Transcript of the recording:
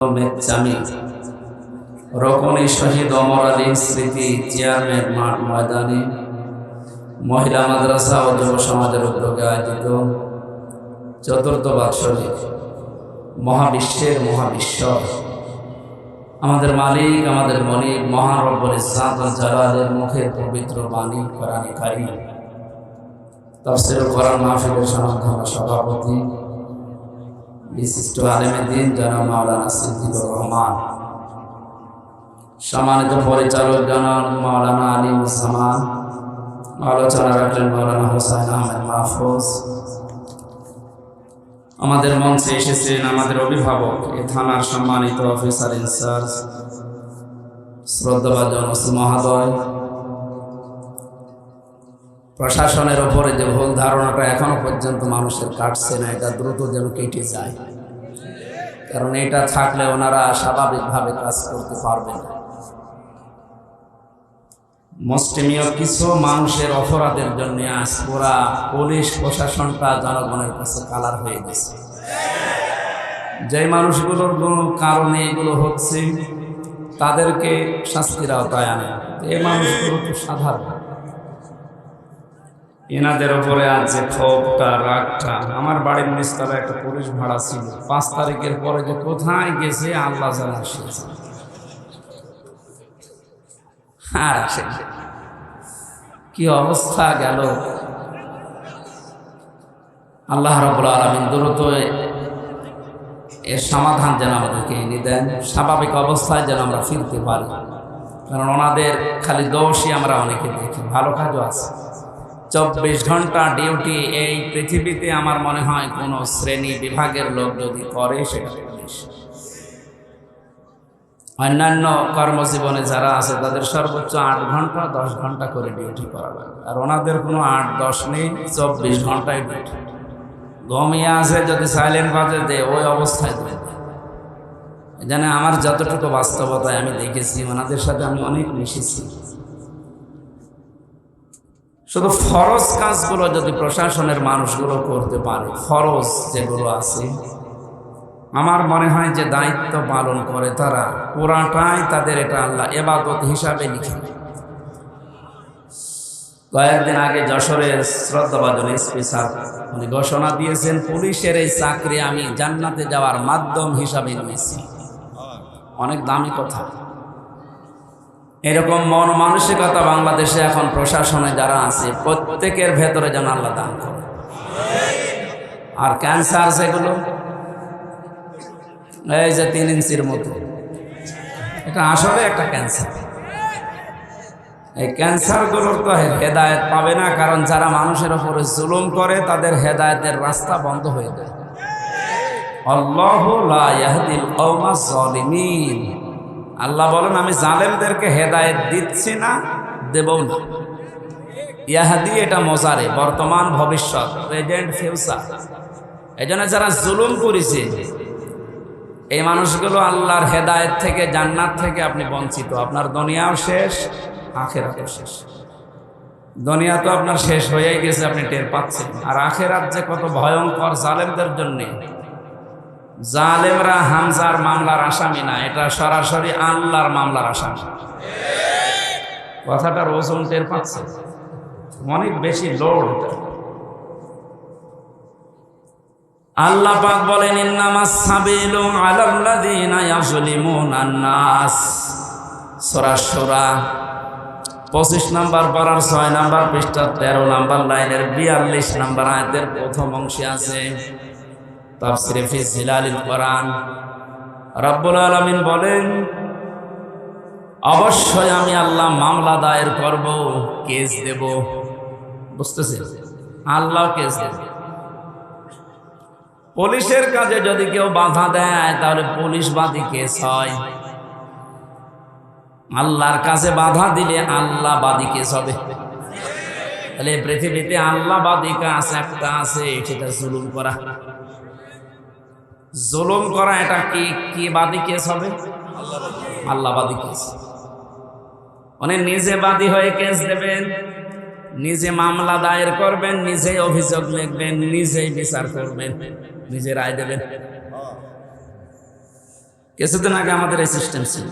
মেচ্ছামি রকনী শহীদ ওমর আলী স্মৃতি চেয়ারম্যান মাঠ ময়দানে মহিলা মাদ্রাসা ও যুব সমাজের উদ্যোগে আয়োজিত চতুর্থ বাৎসরিক মহাবিশ্বের মহাবিশ্বর আমাদের মালিক আমাদের মনিব মহান রব্বুল ইজ্জত ওয়াল জালালের মুখের পবিত্র বাণী কোরআনে কারীম তাফসীরুল কোরআন মাহফিলের সমাধান সভাপতি বিশিষ্ট আলেমে দ্বীন জনাব মাওলানা সিদ্দিকুর রহমান, সম্মানিত পরিচালক জনাব মাওলানা আলিমুজ্জামান, আলোচনা রাখলেন মাওলানা হোসেন আহমেদ মাহফুজ। আমাদের মঞ্চে এসেছেন আমাদের অভিভাবক এ থানার সম্মানিত অফিসার ইনচার্জ শ্রদ্ধাভাজন ওসি মহোদয়। প্রশাসনের ওপরে যে ভুল ধারণাটা এখনো পর্যন্ত মানুষের কাটছে না, এটা দ্রুত যেন কেটে যায়, কারণ এটা থাকলে ওনারা স্বাভাবিকভাবে কাজ করতে পারবে না। মুসলিমীয় কিছু মানুষের অপরাধের জন্য আজ পুরা পুলিশ প্রশাসনটা জনগণের কাছে কালার হয়ে গেছে। যে মানুষগুলোর কোনো কারণে এগুলো হচ্ছে তাদেরকে শাস্তির আওতায় আনে, এই মানুষগুলো তো সাধারণ। এনাদের ওপরে আজ যে ক্ষোভটা রাগটা, আমার বাড়ির নিচতলা একটা পুলিশ ভাড়া ছিল, 5 তারিখের পরে যে কোথায় গেছে আল্লাহ জানা। কি অবস্থা গেল। আল্লাহ রাব্বুল আলামিন দ্রুত এর সমাধান যেন আমাদেরকে এনে দেন, স্বাভাবিক অবস্থায় যেন আমরা ফিরতে পারি। কারণ ওনাদের খালি দোষই আমরা অনেকে দেখি, ভালো কাজও আছে। 24 ঘন্টা ডিউটি এই পৃথিবীতে আমার মনে হয় কোনো শ্রেণী বিভাগের লোক যদি করে সেটা পুলিশ। অন্যান্য কর্মজীবনে যারা আছে তাদের সর্বোচ্চ 8 ঘন্টা 10 ঘন্টা করে ডিউটি করা লাগে, আর ওনাদের কোনো 8-10 নেই, 24 ঘন্টায় ডিউটি। ঘুমিয়ে আছে যদি সাইলেন্ট বাজে দেয় ওই অবস্থায় দেয়। জানে আমার যতটুকু বাস্তবতায় আমি দেখেছি, ওনাদের সাথে আমি অনেক মিশেছি। শুধু ফরজ কাজগুলো যদি প্রশাসনের মানুষগুলো করতে পারে, ফরজ যেগুলো আছে, আমার মনে হয় যে দায়িত্ব পালন করে তারা, পুরাটাই তাদের এটা আল্লাহ ইবাদত হিসাবে লিখে। কয়েকদিন আগে যশোরের শ্রদ্ধাভাজন এসপি স্যার উনি ঘোষণা দিয়েছেন, পুলিশের এই চাকরি আমি জান্নাতে যাওয়ার মাধ্যম হিসাবে নিয়েছি। অনেক দামি কথা। এরকম মন মানসিকতা বাংলাদেশে এখন প্রশাসনে যারা আছে প্রত্যেকের ভেতরে যেন আল্লাহ দান করে। আর ক্যান্সার যেগুলো এই যে 3 ইঞ্চির মতো, এটা আসলে একটা ক্যান্সার। এই ক্যান্সারগুলোর তো হেদায়েত পাবে না, কারণ যারা মানুষের উপরে জুলুম করে তাদের হেদায়েতের রাস্তা বন্ধ হয়ে যায়। আল্লাহু লা ইয়াহদিল কওমাজ জালিমিন। আল্লাহ বলেন আমি জালেমদেরকে হেদায়েত দিচ্ছি না, দেবও না। ইয়াহদি এটা মজারে, বর্তমান ভবিষ্যৎ, প্রেজেন্ট ফিউচার। এই জন্য যারা জুলুম করেছে এই মানুষগুলো আল্লাহর হেদায়েত থেকে, জান্নাত থেকে আপনি বঞ্চিত। আপনার দুনিয়াও শেষ, আখিরাতও শেষ। দুনিয়া তো আপনার শেষ হয়েই গেছে, আপনি টের পাচ্ছেন। আর আখিরাত যে কত ভয়ঙ্কর জালেমদের জন্যে। জালেমরা হামজার মামলার আসামি না, এটা সরাসরি আল্লাহর মামলার আসামি। কথাটার ওজন টের পাচ্ছে, অনেক বেশি লোড। আল্লাহ পাক বলেন ইন্নামাস সাবিলু আলাল্লাযিনা ইয়াযলিমুনান নাস। সূরা শূরা 25 নম্বর পারার 6 নম্বর পৃষ্ঠা 13 নম্বর লাইনের 42 নম্বর আয়াতের প্রথম অংশে আছে তাফসীরে ফি জিলালিল কোরআন। রব্বুল আলামিন বলেন অবশ্যই আমি আল্লাহ মামলা দায়ের করব, কেস দেব। বুঝতেছেন? আল্লাহ কেস দেবে। পুলিশের কাজে যদি কেউ বাধা দেয় তাহলে পুলিশ বাদী কেস হয়। আল্লাহর কাছে বাধা দিলে আল্লাহ বাদী কেস হবে। তাহলে পৃথিবীতে আল্লাহ বাদী কাজ একটা আছে, সেটা জুলুম করা। জুলুম করা এটা কি বাদী কেস হবে? আল্লাহ বাদী কেস। উনি নিজে বাদী হয়ে কেস দেবেন, নিজে মামলা দায়ের করবেন, নিজেই অভিযোগ লিখবেন, নিজেই বিচার করবেন, নিজে রায় দেবেন। কিছুদিন আগে আমাদের এই সিস্টেম ছিল।